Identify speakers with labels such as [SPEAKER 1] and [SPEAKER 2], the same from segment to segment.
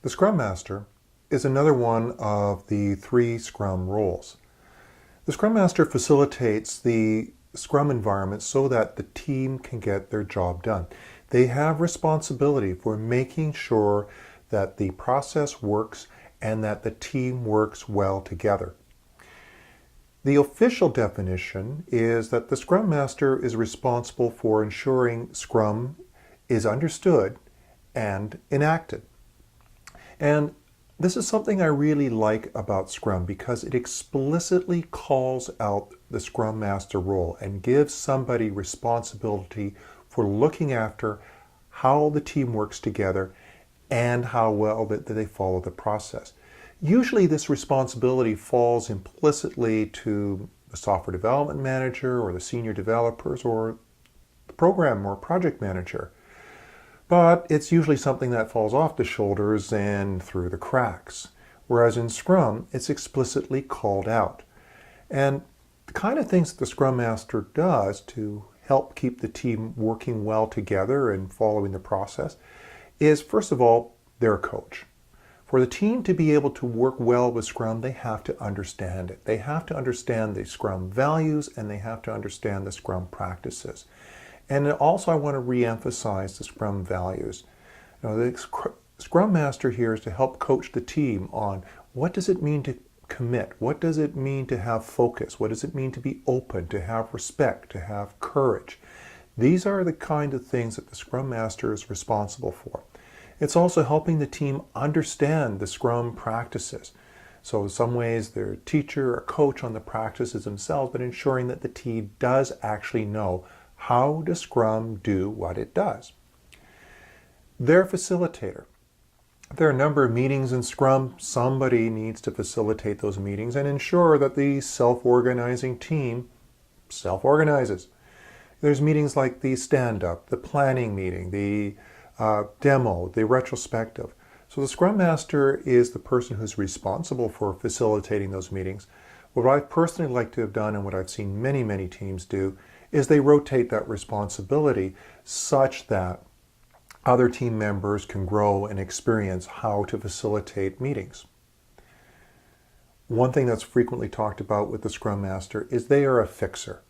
[SPEAKER 1] The Scrum Master is another one of the 3 Scrum roles. The Scrum Master facilitates the Scrum environment so that the team can get their job done. They have responsibility for making sure that the process works and that the team works well together. The official definition is that the Scrum Master is responsible for ensuring Scrum is understood and enacted. And this is something I really like about Scrum because it explicitly calls out the Scrum Master role and gives somebody responsibility for looking after how the team works together and how well that they follow the process. Usually this responsibility falls implicitly to the software development manager or the senior developers or the program or project manager. But it's usually something that falls off the shoulders and through the cracks. Whereas in Scrum, it's explicitly called out. And the kind of things that the Scrum Master does to help keep the team working well together and following the process is, first of all, they're a coach. For the team to be able to work well with Scrum, they have to understand it. They have to understand the Scrum values and they have to understand the Scrum practices. And also I want to re-emphasize the Scrum values. The Scrum Master here is to help coach the team on what does it mean to commit? What does it mean to have focus? What does it mean to be open, to have respect, to have courage? These are the kind of things that the Scrum Master is responsible for. It's also helping the team understand the Scrum practices. So in some ways they're a teacher or coach on the practices themselves, but ensuring that the team does actually know how does Scrum do what it does. They're a facilitator. There are a number of meetings in Scrum. Somebody needs to facilitate those meetings and ensure that the self-organizing team self-organizes. There's meetings like the stand-up, the planning meeting, the demo, the retrospective. So the Scrum Master is the person who's responsible for facilitating those meetings. What I personally like to have done and what I've seen many, many teams do is they rotate that responsibility such that other team members can grow and experience how to facilitate meetings. One thing that's frequently talked about with the Scrum Master is they are a fixer.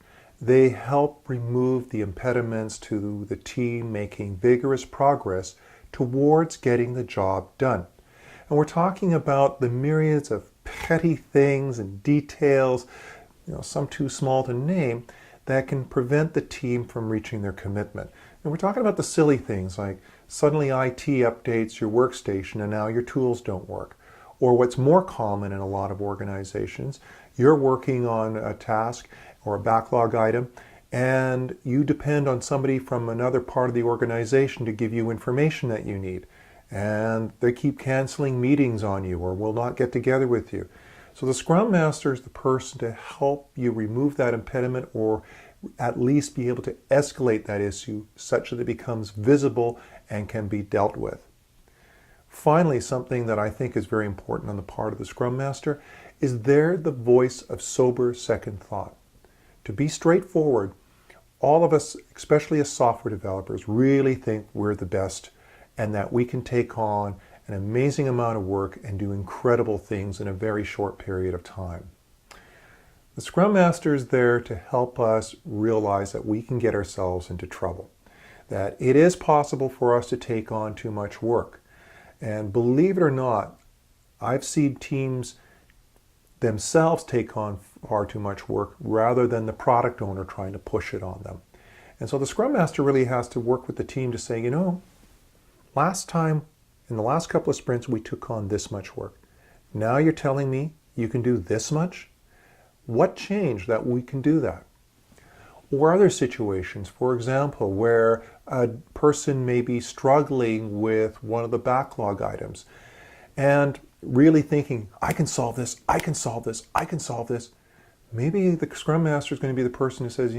[SPEAKER 1] They help remove the impediments to the team making vigorous progress towards getting the job done. And we're talking about the myriads of petty things and details, some too small to name, that can prevent the team from reaching their commitment. And we're talking about the silly things like suddenly IT updates your workstation and now your tools don't work. Or what's more common in a lot of organizations, you're working on a task or a backlog item and you depend on somebody from another part of the organization to give you information that you need. And they keep canceling meetings on you or will not get together with you. So the Scrum Master is the person to help you remove that impediment or at least be able to escalate that issue such that it becomes visible and can be dealt with. Finally, something that I think is very important on the part of the Scrum Master is they're the voice of sober second thought. To be straightforward, all of us, especially as software developers, really think we're the best and that we can take on an amazing amount of work and do incredible things in a very short period of time. The Scrum Master is there to help us realize that we can get ourselves into trouble, that it is possible for us to take on too much work. And believe it or not, I've seen teams themselves take on far too much work rather than the product owner trying to push it on them. And so the Scrum Master really has to work with the team to say, last time, in the last couple of sprints, we took on this much work. Now you're telling me you can do this much? What changed that we can do that? Or other situations, for example, where a person may be struggling with one of the backlog items and really thinking, I can solve this, I can solve this, I can solve this. Maybe the Scrum Master is going to be the person who says,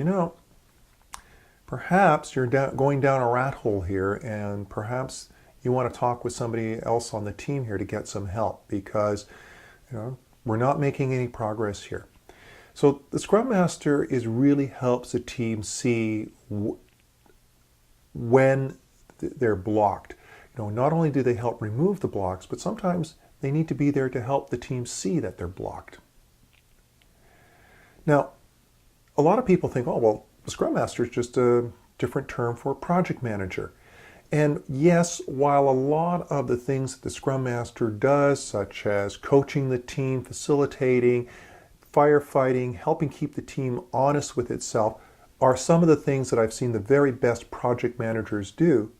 [SPEAKER 1] perhaps you're going down a rat hole here and perhaps you want to talk with somebody else on the team here to get some help because we're not making any progress here. So the Scrum Master really helps the team see when they're blocked, Not only do they help remove the blocks, but sometimes they need to be there to help the team see that they're blocked. Now, a lot of people think, oh, well, the Scrum Master is just a different term for a project manager. And yes, while a lot of the things that the Scrum Master does, such as coaching the team, facilitating, firefighting, helping keep the team honest with itself, are some of the things that I've seen the very best project managers do,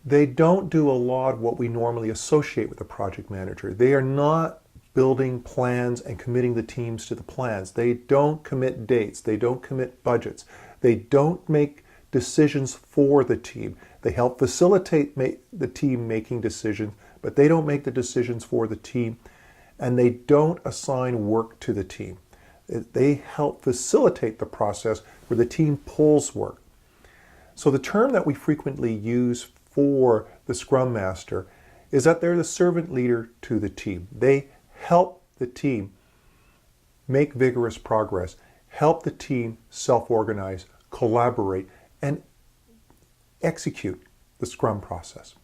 [SPEAKER 1] they don't do a lot of what we normally associate with a project manager. They are not building plans and committing the teams to the plans. They don't commit dates. They don't commit budgets. They don't make decisions for the team. They help facilitate the team making decisions, but they don't make the decisions for the team, and they don't assign work to the team. They help facilitate the process where the team pulls work. So the term that we frequently use for the Scrum Master is that they're the servant leader to the team. They help the team make vigorous progress, help the team self-organize, collaborate, and execute the Scrum process.